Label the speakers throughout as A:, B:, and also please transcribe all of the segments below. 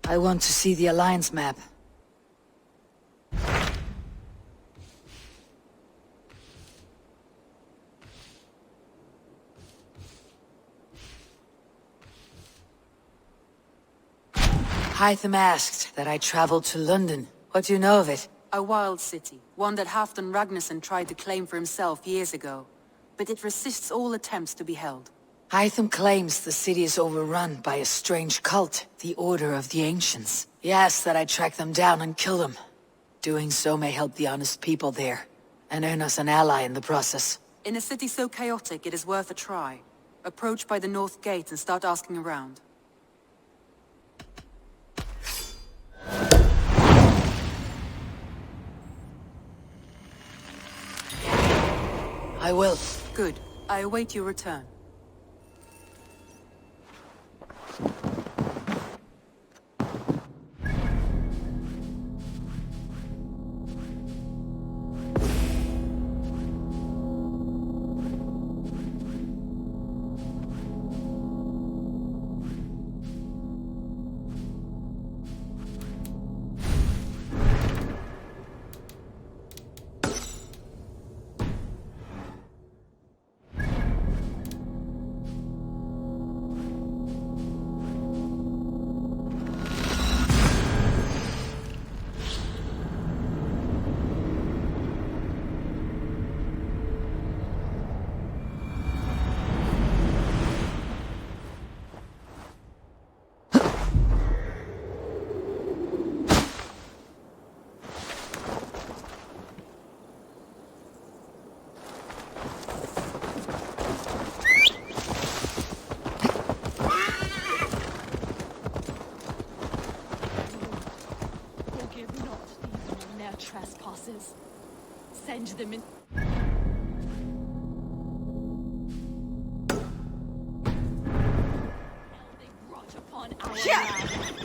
A: I want to see the Alliance map. Hytham asked that I traveled to London. What do you know of it?
B: A wild city, one that Halfdan Ragnarsson tried to claim for himself years ago. But it resists all attempts to be held.
A: Hytham claims the city is overrun by a strange cult, the Order of the Ancients. He asks that I track them down and kill them. Doing so may help the honest people there, and earn us an ally in the process.
B: In a city so chaotic, it is worth a try. Approach by the North Gate and start asking around.
A: I will.
B: Good. I await your return.
C: Trespasses. Send them in. Now they rot upon our land.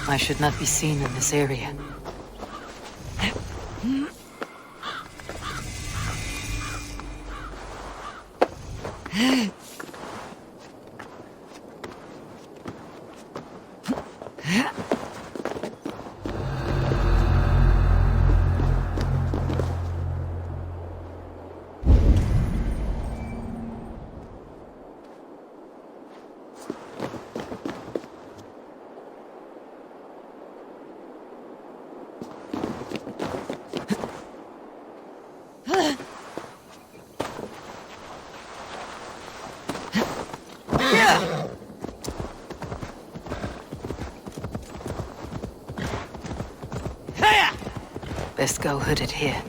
A: I should not be seen in this area. Best go hooded here.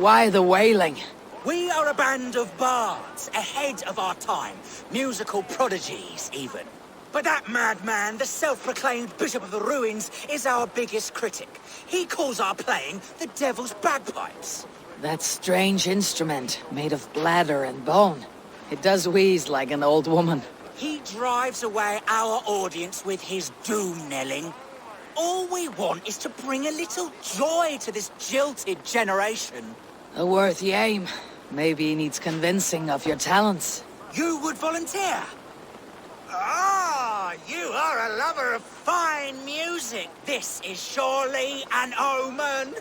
A: Why the wailing?
D: We are a band of bards, ahead of our time. Musical prodigies, even. But that madman, the self-proclaimed Bishop of the Ruins, is our biggest critic. He calls our playing the Devil's Bagpipes.
A: That strange instrument, made of bladder and bone. It does wheeze like an old woman.
D: He drives away our audience with his doom-knelling. All we want is to bring a little joy to this jilted generation.
A: A worthy aim. Maybe he needs convincing of your talents.
D: You would volunteer? Ah, you are a lover of fine music. This is surely an omen.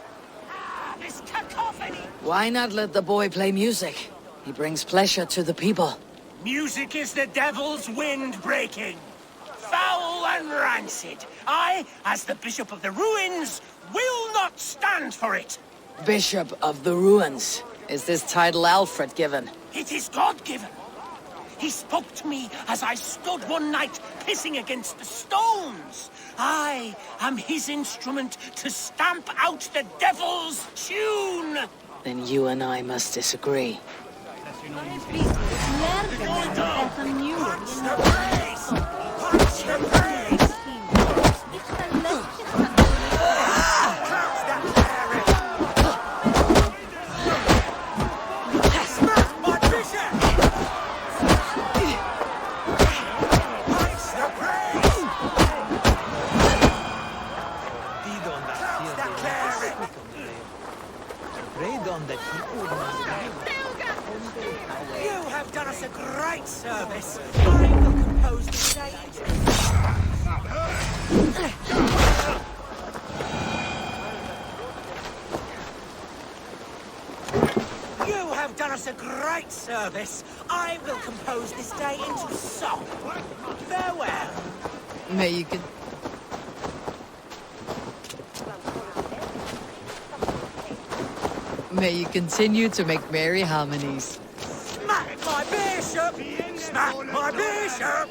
D: Ah, this cacophony.
A: Why not let the boy play music? He brings pleasure to the people.
D: Music is the devil's wind breaking. Foul and rancid. I, as the Bishop of the Ruins, will not stand for it.
A: Bishop of the Ruins. Is this title Alfred given?
D: It is God-given. He spoke to me as I stood one night pissing against the stones. I am his instrument to stamp out the devil's tune.
A: Then you and I must disagree.
D: You have done us a great service. I will compose the stage. You have done us a great service. I will compose this day into song. Farewell.
A: May you con- May you continue to make merry harmonies.
D: Smack my bishop! Smack my bishop!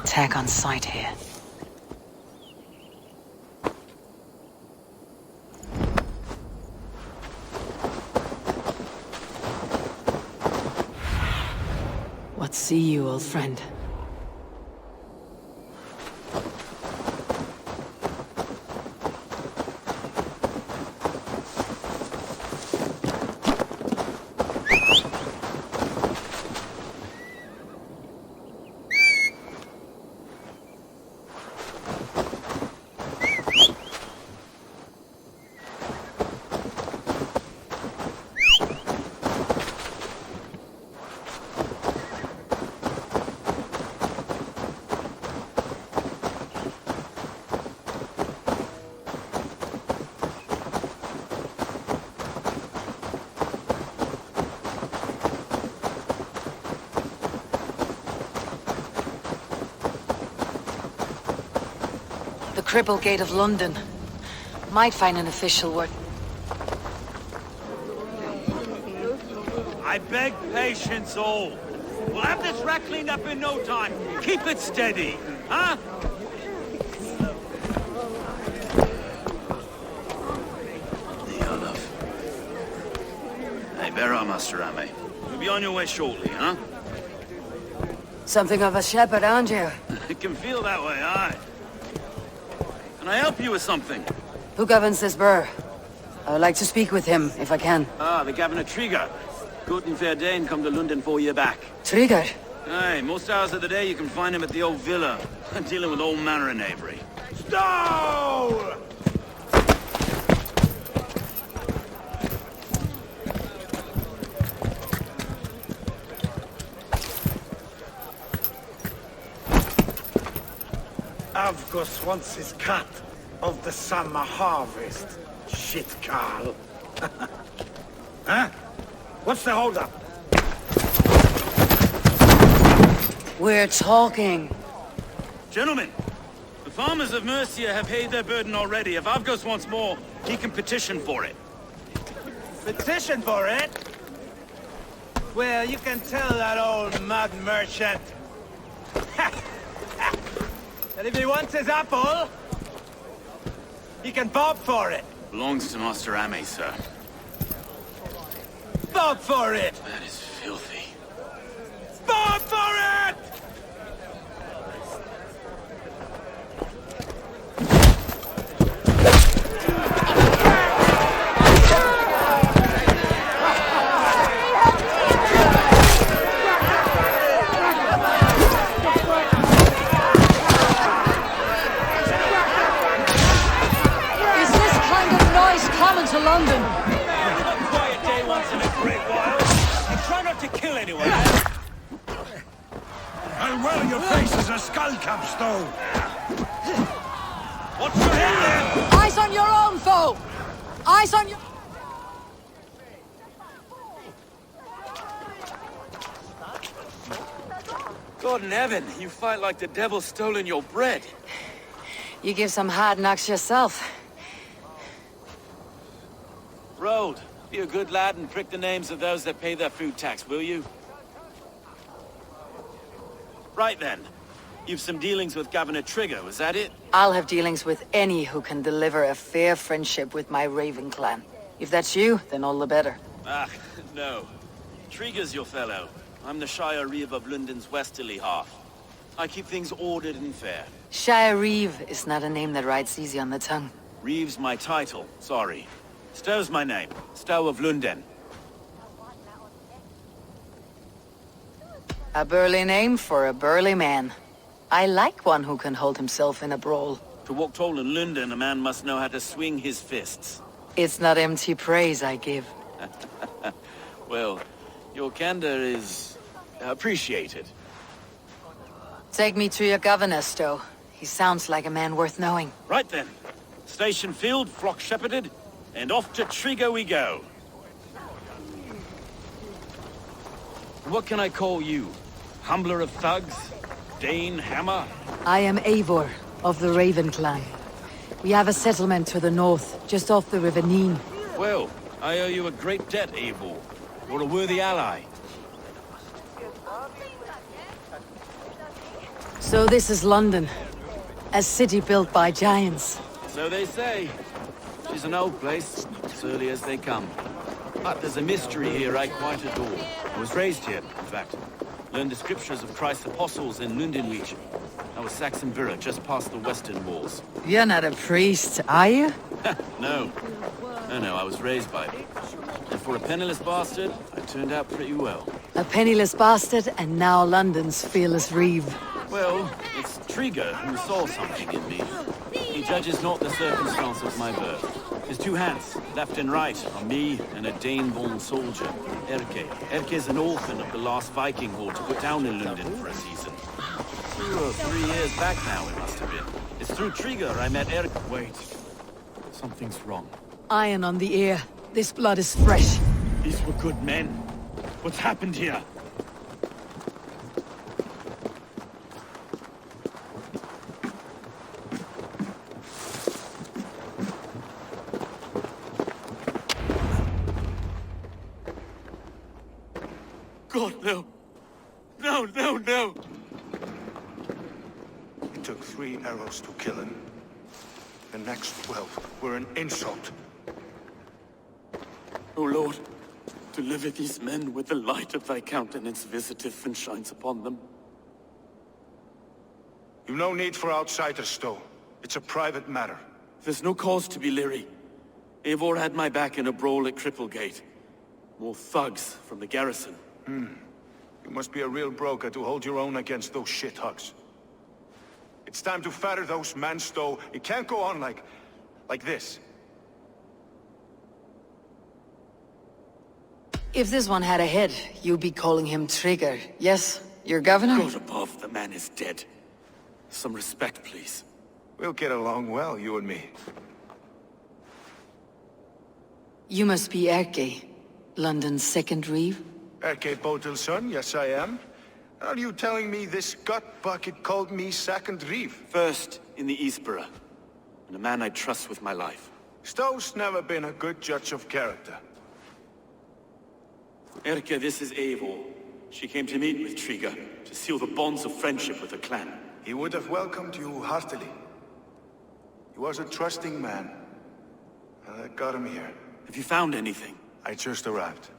A: attack on sight here. What see you, old friend? The Cripple Gate of London. Might find an official word.
E: I beg patience, all. We'll have this wreck cleaned up in no time. Keep it steady, huh? The Olaf. Hey, bear on, Master Ame. You'll be on your way shortly, huh?
A: Something of a shepherd, aren't you?
E: It can feel that way, aye. Can I help you with something?
A: Who governs this burr? I would like to speak with him, if I can.
E: Ah, the Governor Trigger. Good and fair Dane come to London 4 year back.
A: Trigger?
E: Aye, most hours of the day you can find him at the old villa, dealing with all manner of knavery. Stow!
F: Avgos wants his cut of the summer harvest. Shit, Carl. Huh? What's the holdup?
A: We're talking.
E: Gentlemen, the farmers of Mercia have paid their burden already. If Avgos wants more, he can petition for it.
F: Petition for it? Well, you can tell that old mud merchant. And if he wants his apple, he can bob for it.
E: Belongs to Master Ame, sir.
F: Bob for it!
E: That is filthy.
F: Bob for it!
A: Is this kind of noise common to London?
E: Quiet day once in a great while. And try not to kill anyone.
F: And well, your face is a skull capstone.
E: What's your head?
A: Eyes on your own foe! Eyes on your...
E: God in heaven, you fight like the devil stolen your bread.
A: You give some hard knocks yourself.
E: Road, be a good lad and prick the names of those that pay their food tax, will you? Right then. You've some dealings with Governor Trigger, was that it?
A: I'll have dealings with any who can deliver a fair friendship with my Raven clan. If that's you, then all the better.
E: Ah, no. Trigger's your fellow. I'm the Shire Reeve of London's westerly half. I keep things ordered and fair.
A: Shire Reeve is not a name that rides easy on the tongue.
E: Reeve's my title, sorry. Stow's my name. Stow of London.
A: A burly name for a burly man. I like one who can hold himself in a brawl.
E: To walk tall in London, a man must know how to swing his fists.
A: It's not empty praise I give.
E: Well, your candor is appreciated.
A: Take me to your governor, Stow. He sounds like a man worth knowing.
E: Right then. Station filled, flock shepherded, and off to Trigger we go. What can I call you? Humbler of thugs? Dane Hammer?
A: I am Eivor, of the Raven clan. We have a settlement to the north, just off the River Nene.
E: Well, I owe you a great debt, Eivor. You're a worthy ally.
A: So this is London. A city built by giants.
E: So they say. She's an old place, as early as they come. But there's a mystery here I quite adore. I was raised here, in fact. Learned the scriptures of Christ's apostles in Lundenreach. That was Saxon Villa, just past the western walls.
A: You're not a priest, are you?
E: No. No, I was raised by them. And for a penniless bastard, I turned out pretty well.
A: A penniless bastard, and now London's fearless reeve.
E: Well, it's Trigger who saw something in me. He judges not the circumstance of my birth. His two hands, left and right, are me and a Dane-born soldier, Erke. Erke's an orphan of the last Viking horde to put down in London for a season. 2 or 3 years back now, it must have been. It's through Trigger I met Erke. Wait. Something's wrong.
A: Iron on the ear. This blood is fresh.
E: These were good men. What's happened here? God, no. No.
F: It took 3 arrows to kill him. The next 12 were an insult.
E: O Lord, deliver these men with the light of thy countenance visitive and shines upon them.
F: You've no need for outsiders, Stowe. It's a private matter.
E: There's no cause to be leery. Eivor had my back in a brawl at Cripplegate. More thugs from the garrison.
F: You must be a real broker to hold your own against those shithugs. It's time to fatter those men, Stowe. It can't go on like this.
A: If this one had a head, you'd be calling him Trigger. Yes, your governor?
E: God above, the man is dead. Some respect, please.
F: We'll get along well, you and me.
A: You must be Erke, London's second reeve?
F: Erke Botel's son, yes I am. Are you telling me this gut bucket called me second reeve?
E: First in the Eastborough, and a man I trust with my life.
F: Stowe's never been a good judge of character.
E: Erke, this is Eivor. She came to meet with Trigger, to seal the bonds of friendship with the clan.
F: He would have welcomed you heartily. He was a trusting man. And I got him here.
E: Have you found anything?
F: I just arrived.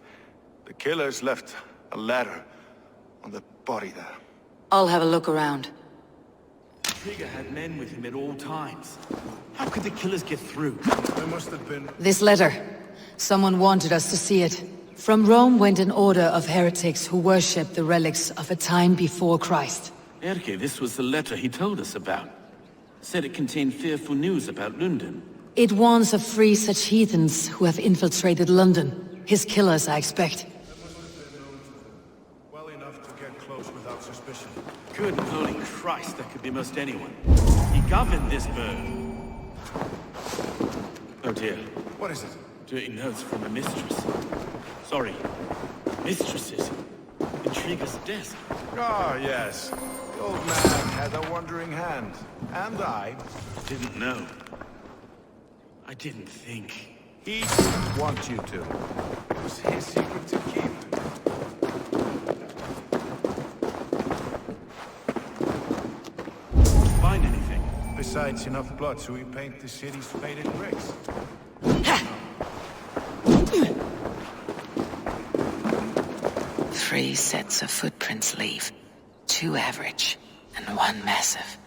F: The killers left a ladder on the body there.
A: I'll have a look around.
E: Trigger had men with him at all times. How could the killers get through?
F: There must have been...
A: This letter. Someone wanted us to see it. From Rome went an order of heretics who worshipped the relics of a time before Christ.
E: Erke, this was the letter he told us about. Said it contained fearful news about London.
A: It warns of 3 such heathens who have infiltrated London. His killers, I expect.
F: Well enough to get close without suspicion.
E: Good holy Christ, that could be most anyone. He governed this bird. Oh dear.
F: What is it?
E: Dirty notes from a mistress. Sorry. Mistresses. In Trigger's desk.
F: Ah, yes. The old man had a wandering hand. And I...
E: Didn't know. I didn't think.
F: He didn't want you to. It was his secret to keep.
E: Find anything?
F: Besides enough blood so we paint the city's faded bricks.
A: 3 sets of footprints leave. 2 average, and 1 massive.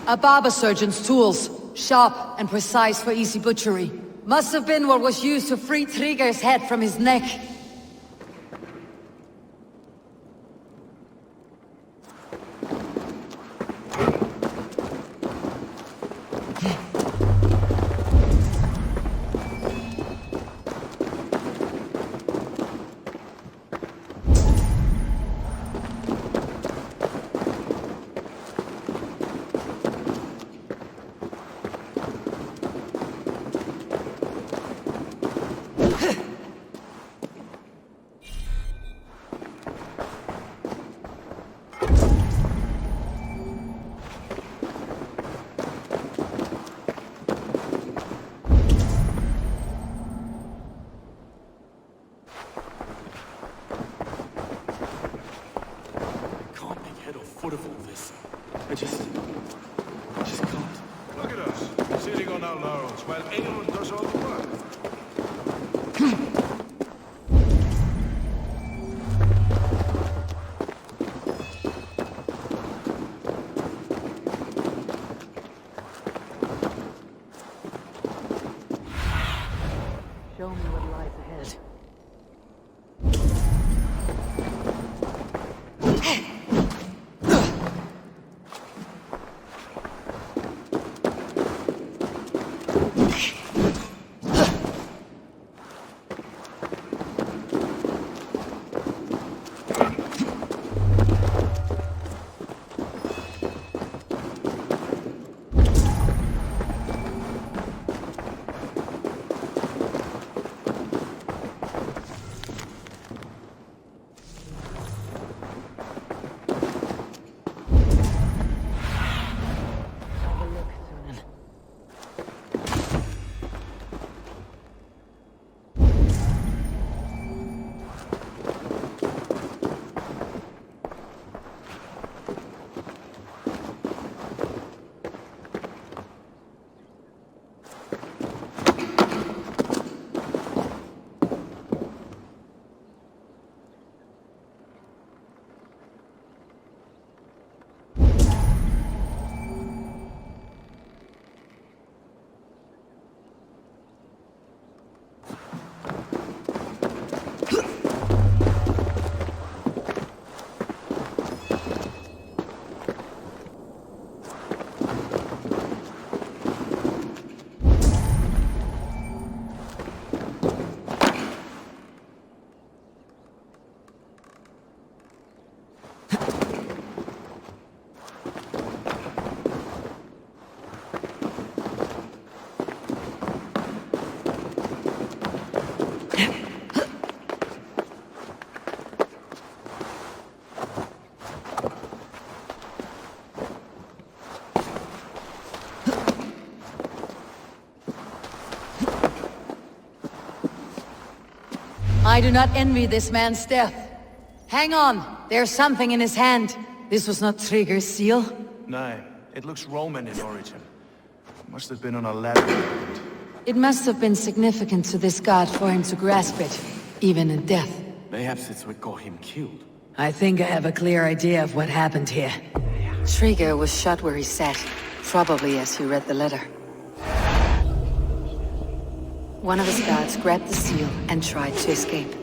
A: A barber surgeon's tools. Sharp and precise for easy butchery. Must have been what was used to free Trigger's head from his neck.
E: just can't.
G: Look at us, sitting on our laurels while anyone does all the work.
A: Show me what lies ahead. I do not envy this man's death. Hang on, there's something in his hand. This was not Trigger's seal.
G: No, it looks Roman in origin. Must have been on a ladder.
A: It must have been significant to this god for him to grasp it, even in death.
E: Mayhaps it's what got him killed.
A: I think I have a clear idea of what happened here. Trigger was shot where he sat, probably as he read the letter. One of his guards grabbed the seal and tried to escape.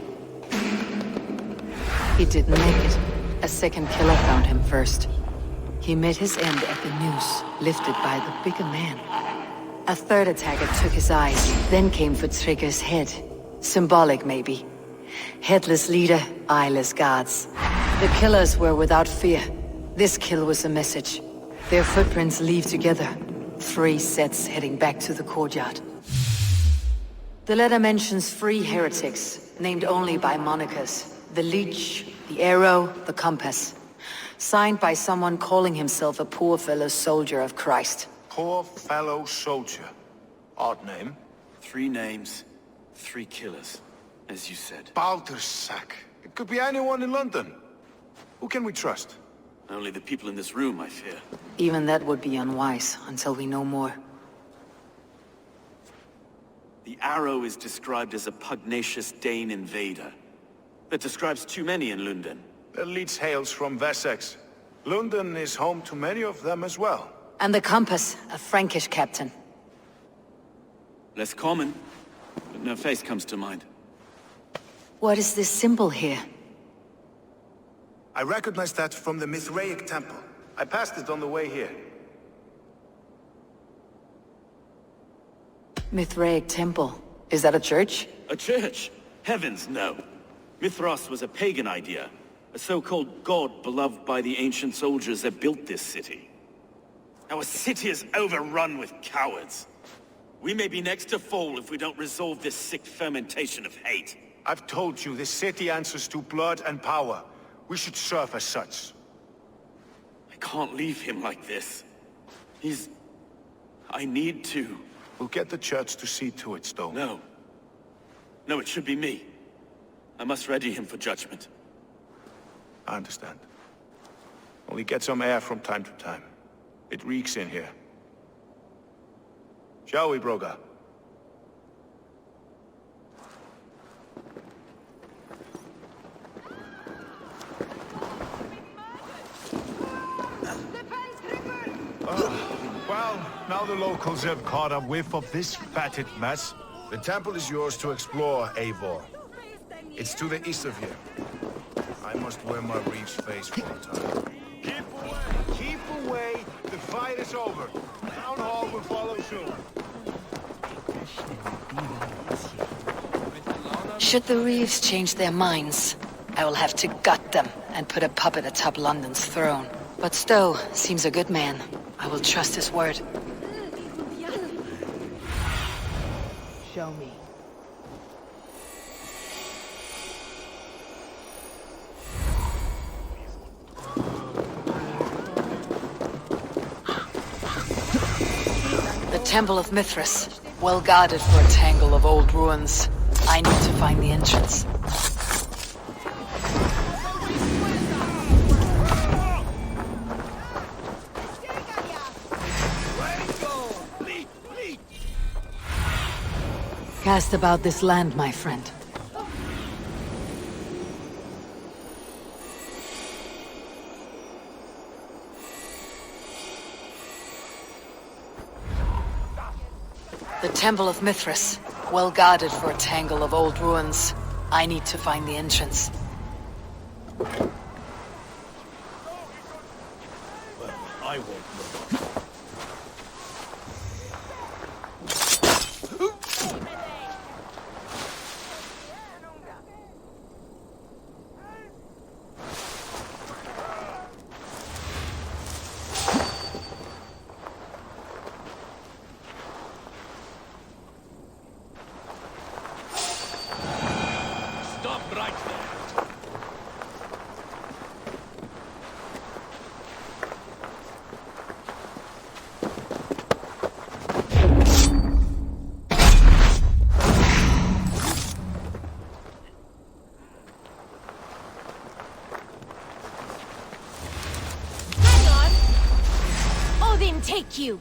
A: He didn't make it. A second killer found him first. He met his end at the noose, lifted by the bigger man. A third attacker took his eyes, then came for Trigger's head. Symbolic, maybe. Headless leader, eyeless guards. The killers were without fear. This kill was a message. Their footprints leave together. 3 sets heading back to the courtyard. The letter mentions 3 heretics, named only by monikers. The Leech, the Arrow, the Compass. Signed by someone calling himself a poor fellow soldier of Christ.
G: Poor fellow soldier. Odd name.
E: 3 names, 3 killers, as you said.
G: Baldersack. It could be anyone in London. Who can we trust?
E: Only the people in this room, I fear.
A: Even that would be unwise, until we know more.
E: The Arrow is described as a pugnacious Dane invader. That describes too many in London.
G: The Leech hails from Wessex. London is home to many of them as well.
A: And the Compass, a Frankish captain.
E: Less common, but no face comes to mind.
A: What is this symbol here?
G: I recognize that from the Mithraic temple. I passed it on the way here.
A: Mithraic temple. Is that a church?
E: A church? Heavens, no. Mithras was a pagan idea. A so-called god beloved by the ancient soldiers that built this city. Our city is overrun with cowards. We may be next to fall if we don't resolve this sick fermentation of hate.
G: I've told you, this city answers to blood and power. We should serve as such.
E: I can't leave him like this. I need to.
G: We'll get the church to see to it, Stone.
E: No. No, it should be me. I must ready him for judgment.
G: I understand. Only get some air from time to time. It reeks in here. Shall we, Broga? Well, now the locals have caught a whiff of this fatted mess.
H: The temple is yours to explore, Eivor. It's to the east of here. I must wear my reef's face for a time.
G: Keep away! Keep away! The fight is over. Town Hall will follow soon.
A: Should the Reeves change their minds, I will have to gut them and put a puppet atop London's throne. But Stowe seems a good man. I will trust his word. Show me. The Temple of Mithras, well guarded for a tangle of old ruins. I need to find the entrance. Cast about this land, my friend. The Temple of Mithras, well guarded for a tangle of old ruins. I need to find the entrance.
E: Well, I won't look.
C: Take you!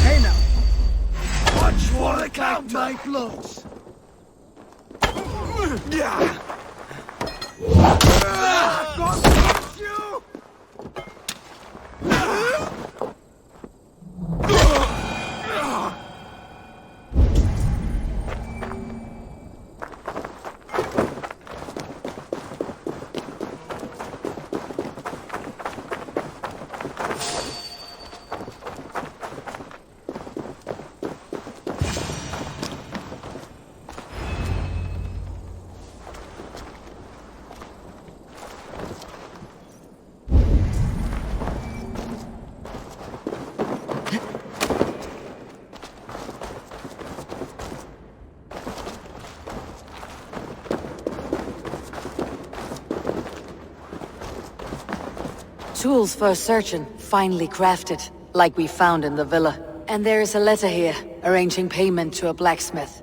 F: Hey now! Watch for the count my blows! Yeah! God bless you!
A: Tools for searching, finely crafted, like we found in the villa. And there is a letter here, arranging payment to a blacksmith.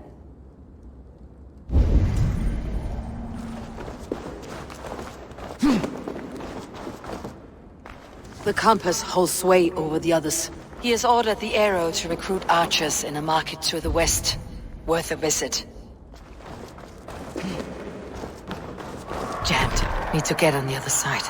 A: The compass holds sway over the others. He has ordered the arrow to recruit archers in a market to the west. Worth a visit. Jammed. Need to get on the other side.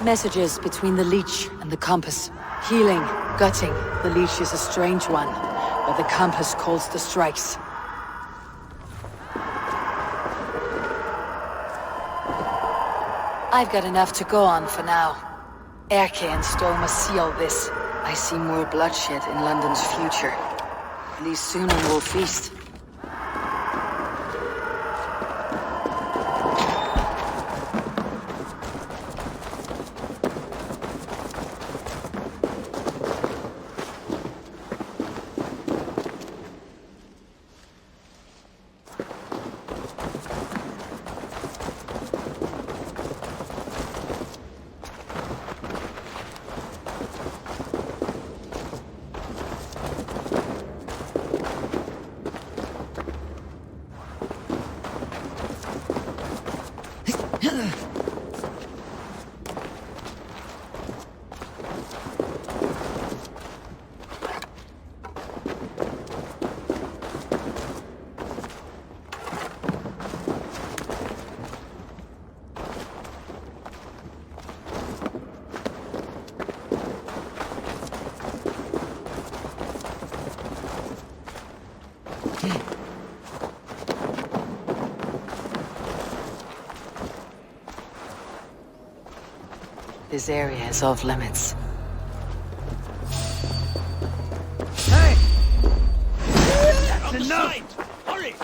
A: Messages between the leech and the compass. Healing, gutting. The leech is a strange one, but the compass calls the strikes. I've got enough to go on for now. Erke and Stowe must see all this. I see more bloodshed in London's future. At least soon we will feast. This area is off limits.
F: Hey! That's enough! Hurry!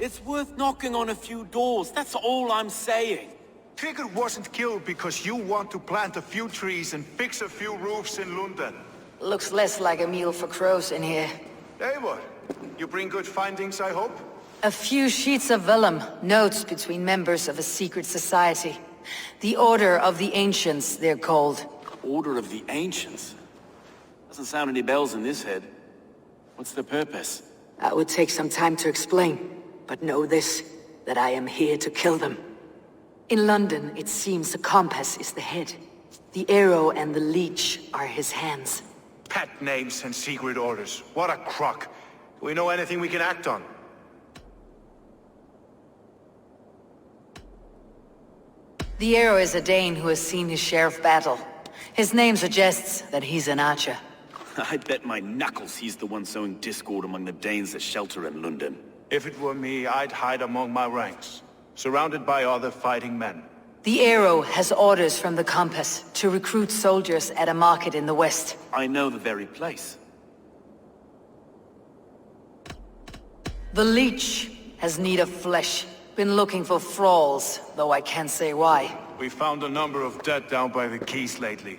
E: It's worth knocking on a few doors, that's all I'm saying.
F: Trigger wasn't killed because you want to plant a few trees and fix a few roofs in London.
A: Looks less like a meal for crows in here.
F: Hey, what? You bring good findings, I hope?
A: A few sheets of vellum, notes between members of a secret society. The Order of the Ancients, they're called.
E: Order of the Ancients? Doesn't sound any bells in this head. What's the purpose?
A: That would take some time to explain, but know this, that I am here to kill them. In London, it seems the compass is the head. The arrow and the leech are his hands.
F: Pet names and secret orders. What a crock. Do we know anything we can act on?
A: The arrow is a Dane who has seen his share of battle. His name suggests that he's an archer.
E: I bet my knuckles he's the one sowing discord among the Danes that shelter in London.
F: If it were me, I'd hide among my ranks, surrounded by other fighting men.
A: The arrow has orders from the compass to recruit soldiers at a market in the west.
E: I know the very place.
A: The leech has need of flesh. Been looking for thralls, though I can't say why.
F: We found a number of dead down by the quays lately,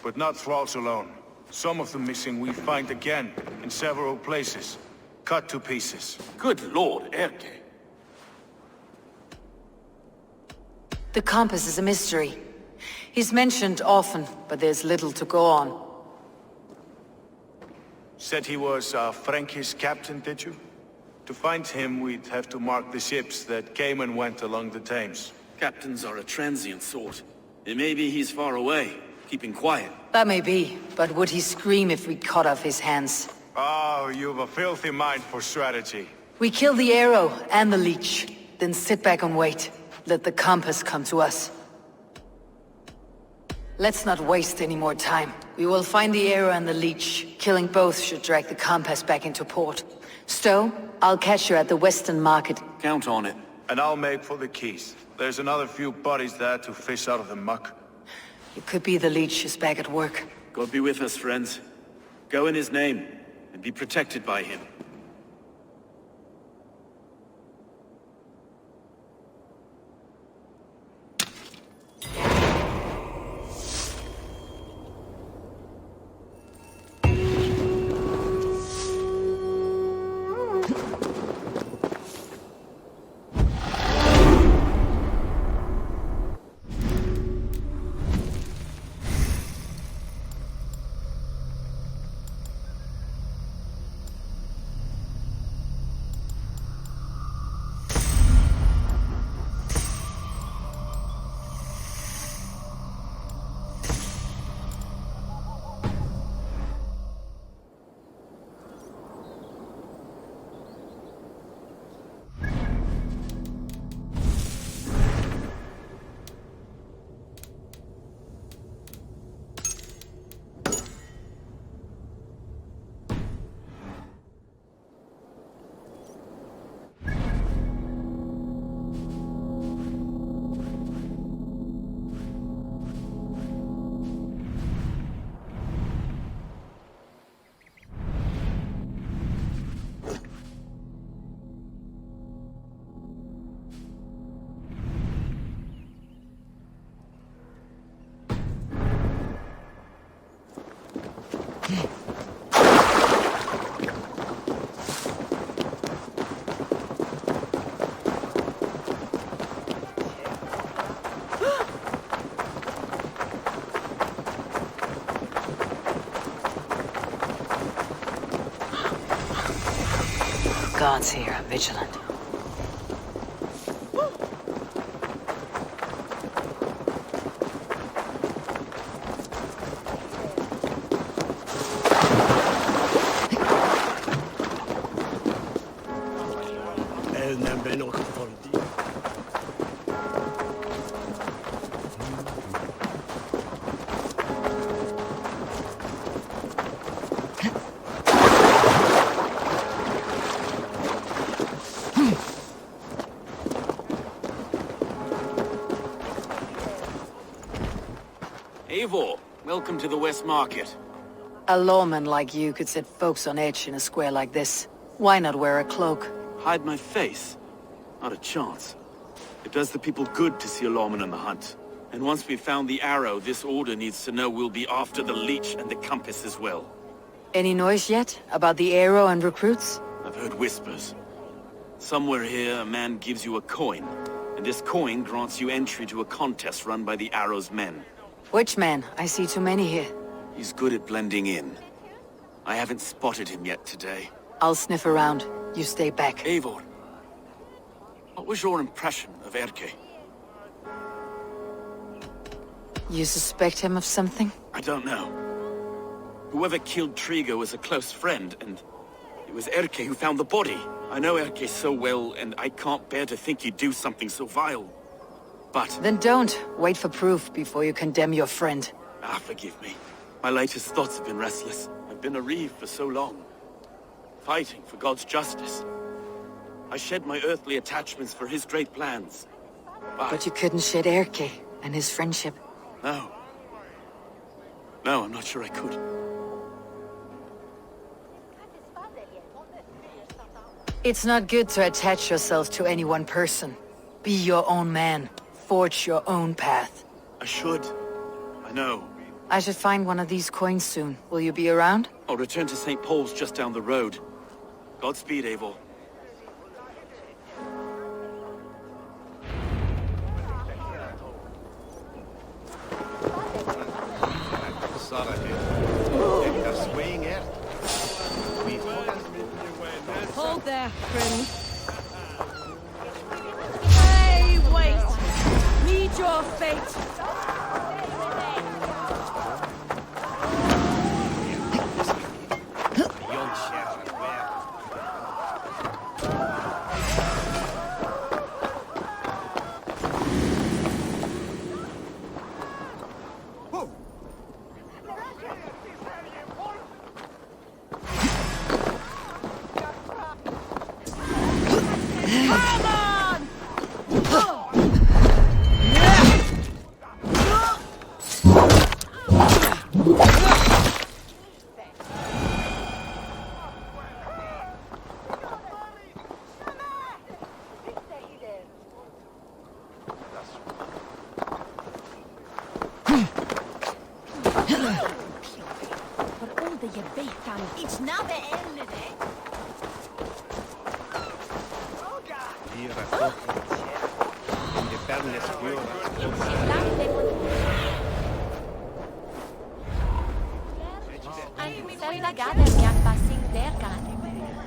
F: but not thralls alone. Some of the missing we find again, in several places. Cut to pieces.
E: Good lord, Erke.
A: The compass is a mystery. He's mentioned often, but there's little to go on.
H: Said he was a Frankish captain, did you? To find him, we'd have to mark the ships that came and went along the Thames.
E: Captains are a transient sort. It may be he's far away, keeping quiet.
A: That may be, but would he scream if we cut off his hands?
H: Oh, you've a filthy mind for strategy.
A: We kill the arrow and the leech, then sit back and wait. Let the compass come to us. Let's not waste any more time. We will find the arrow and the leech. Killing both should drag the compass back into port. Stowe, I'll catch you at the Western Market.
E: Count on it.
H: And I'll make for the keys. There's another few bodies there to fish out of the muck.
A: It could be the leech is back at work.
E: God be with us, friends. Go in his name, and be protected by him.
A: Guards here, vigilant.
E: Eivor, welcome to the West Market.
A: A lawman like you could set folks on edge in a square like this. Why not wear a cloak?
E: Hide my face? Not a chance. It does the people good to see a lawman on the hunt. And once we've found the arrow, this order needs to know we'll be after the leech and the compass as well.
A: Any noise yet about the arrow and recruits?
E: I've heard whispers. Somewhere here, a man gives you a coin, and this coin grants you entry to a contest run by the arrow's men.
A: Which man? I see too many here.
E: He's good at blending in. I haven't spotted him yet today.
A: I'll sniff around. You stay back.
E: Eivor, what was your impression of Erke?
A: You suspect him of something?
E: I don't know. Whoever killed Trigo was a close friend, and it was Erke who found the body. I know Erke so well, and I can't bear to think he'd do something so vile. But...
A: Then don't. Wait for proof before you condemn your friend.
E: forgive me. My latest thoughts have been restless. I've been a reeve for so long. Fighting for God's justice. I shed my earthly attachments for his great plans.
A: But you couldn't shed Erke and his friendship.
E: No. No, I'm not sure I could.
A: It's not good to attach yourself to any one person. Be your own man. Forge your own path.
E: I should. I know.
A: I should find one of these coins soon. Will you be around?
E: I'll return to St. Paul's just down the road. Godspeed, Eivor.
C: there, friend. Hey, wait! Meet your fate! It's now the end of it.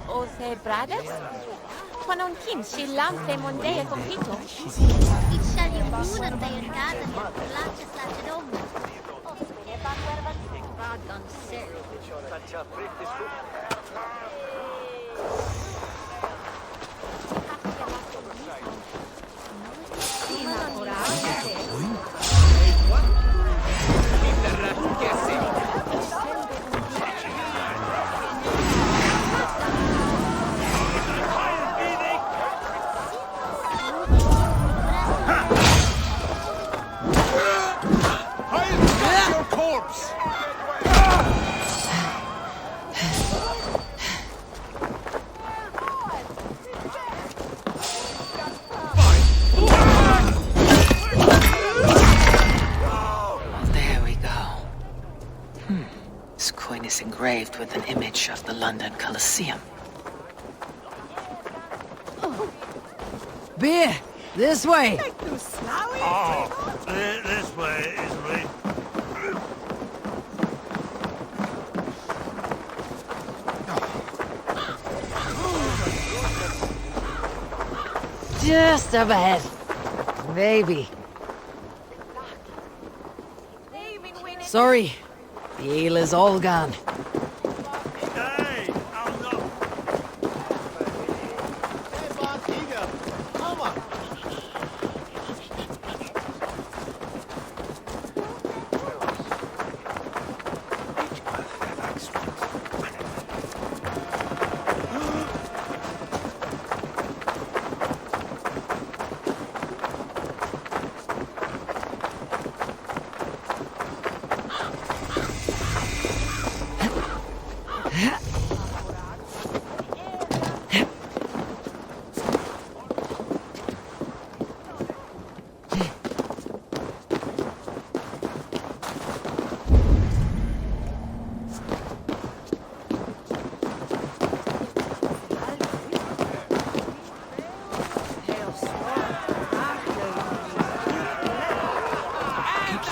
I: O se brothers? Quando tin si lampe mondee compito.
C: It shall you moon at the garden, latches latched over. Bad on sir.
A: Engraved with an image of the London Colosseum. Beer! This way!
F: Oh, this way, Italy.
A: Just up ahead. Maybe. Sorry. The ale is all gone.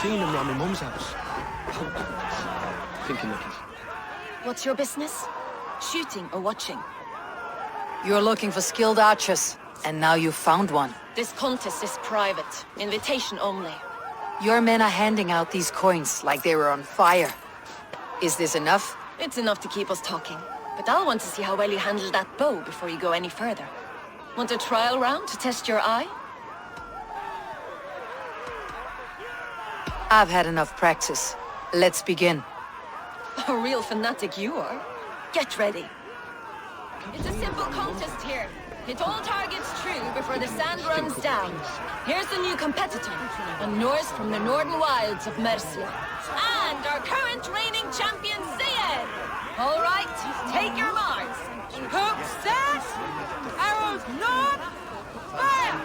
J: Seen him around my mum's house. Thinking of it.
B: What's your business? Shooting or watching?
A: You're looking for skilled archers, and now you've found one.
B: This contest is private. Invitation only.
A: Your men are handing out these coins like they were on fire. Is this enough?
B: It's enough to keep us talking. But I'll want to see how well you handle that bow before you go any further. Want a trial round to test your eye?
A: I've had enough practice. Let's begin.
B: A real fanatic you are. Get ready. It's a simple contest here. Hit all targets true before the sand runs down. Here's the new competitor, a Norse from the northern wilds of Mercia. And our current reigning champion, Zayed! All right, take your marks. Hooks set! Arrows north! Fire!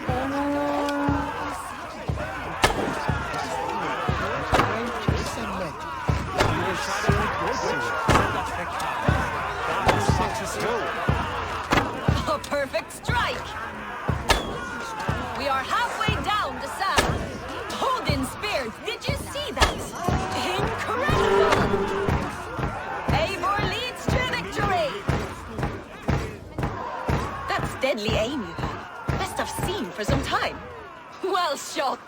B: A perfect strike! We are halfway down the sand. Odin's spear, did you see that? Incredible! Eivor leads to victory! deadly aim you have. Best I've seen for some time. Well shot!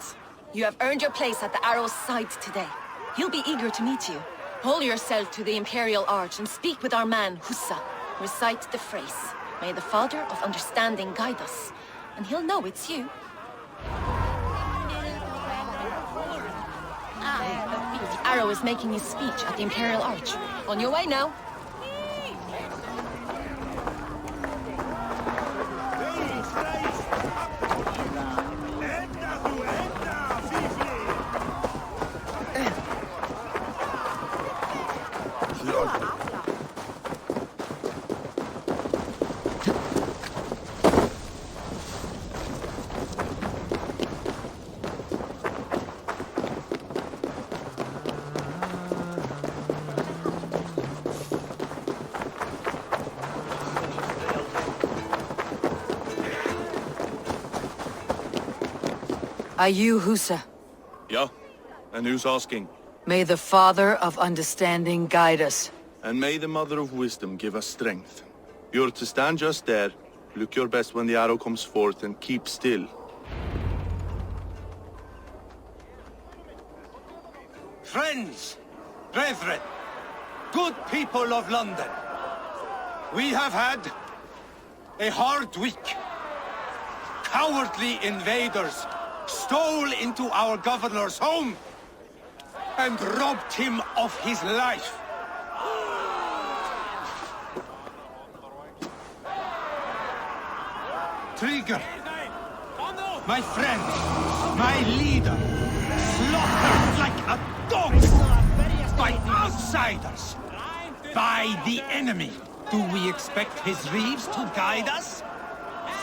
B: You have earned your place at the Arrow's side today. He'll be eager to meet you. Hold yourself to the Imperial Arch and speak with our man, Hussa. Recite the phrase. May the Father of Understanding guide us. And he'll know it's you. The Arrow is making his speech at the Imperial Arch. On your way now.
A: Are you Hussa?
H: Yeah? And who's asking?
A: May the Father of Understanding guide us.
H: And may the Mother of Wisdom give us strength. You're to stand just there, look your best when the arrow comes forth, and keep still.
F: Friends, brethren, good people of London, we have had a hard week. Cowardly invaders stole into our governor's home and robbed him of his life. Trigger, my friend, my leader, slaughtered like a dog by outsiders, by the enemy. Do we expect his reeves to guide us?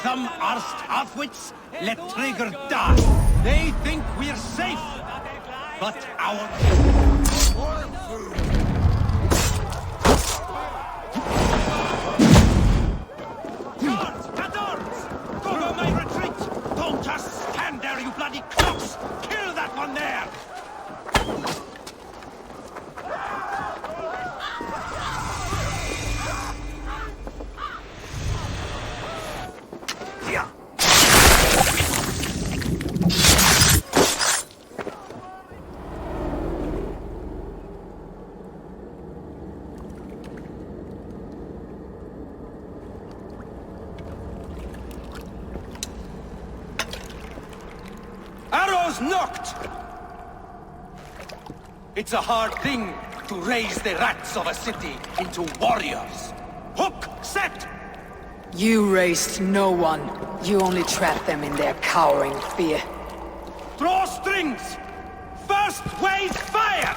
F: Some arsed halfwits let Trigger die. They think we're safe, but our... Guards! At arms! Cover my retreat! Don't just stand there, you bloody clocks! Kill that one there! Arrows knocked! It's a hard thing to raise the rats of a city into warriors. Hook, set!
A: You raised no one. You only trapped them in their cowering fear.
F: Draw strings! First wave fire!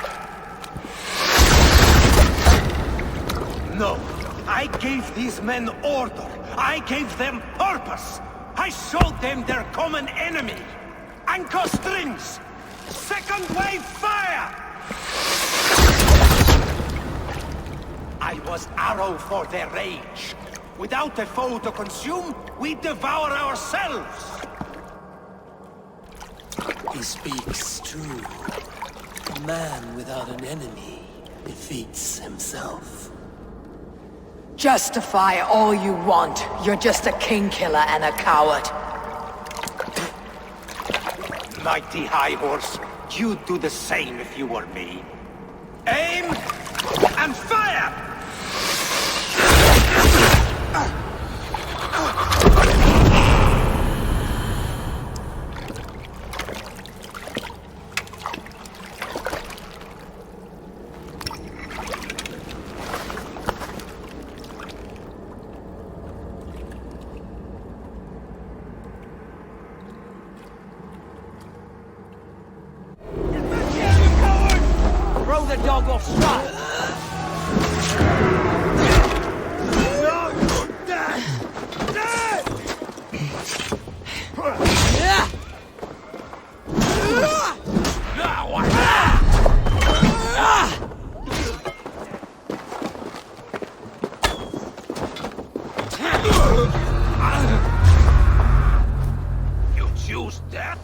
F: No, I gave these men order. I gave them purpose. I showed them their common enemy. Anchor strings! Second wave fire! I was arrow for their rage. Without a foe to consume, we devour ourselves!
J: He speaks true. A man without an enemy defeats himself.
A: Justify all you want. You're just a king killer and a coward.
F: Mighty High Horse, you'd do the same if you were me. Aim and fire! Throw the dog off stride! You choose death?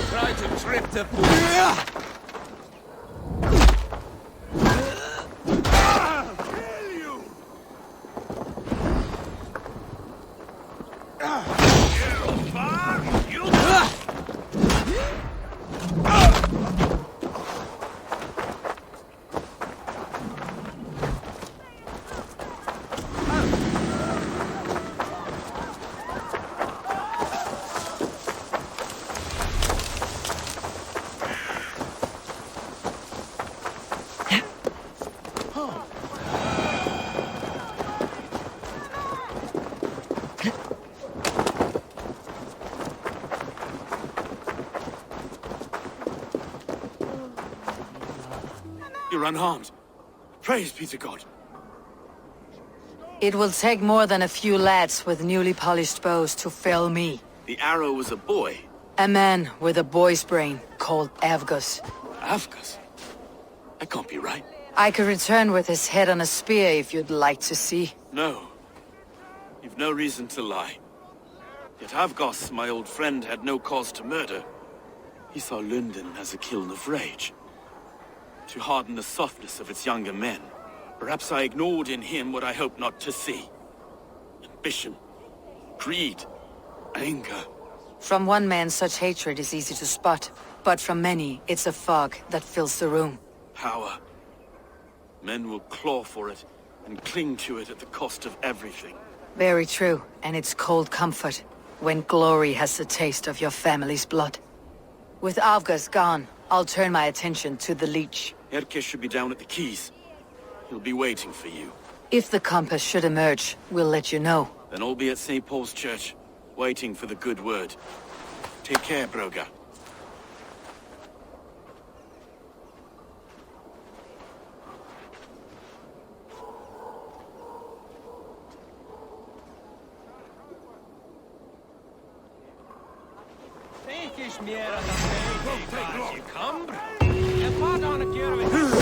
F: Try to trip the fool.
E: are unharmed. Praise be to God.
A: It will take more than a few lads with newly polished bows to fell me.
E: The arrow was a boy.
A: A man with a boy's brain called Avgus.
E: Avgus? That can't be right.
A: I could return with his head on a spear if you'd like to see.
E: No. You've no reason to lie. Yet Avgos, my old friend, had no cause to murder. He saw London as a kiln of rage. To harden the softness of its younger men. Perhaps I ignored in him what I hoped not to see. Ambition. Greed. Anger.
A: From one man, such hatred is easy to spot. But from many, it's a fog that fills the room.
E: Power. Men will claw for it, and cling to it at the cost of everything.
A: Very true, and it's cold comfort when glory has the taste of your family's blood. With Avgas gone, I'll turn my attention to the Leech.
E: Erke should be down at the quays. He'll be waiting for you.
A: If the compass should emerge, we'll let you know.
E: Then I'll be at St. Paul's Church, waiting for the good word. Take care, Broga.
F: Þykist mér að það megi ekki hvað ég kambr. En hvað á hann að gera við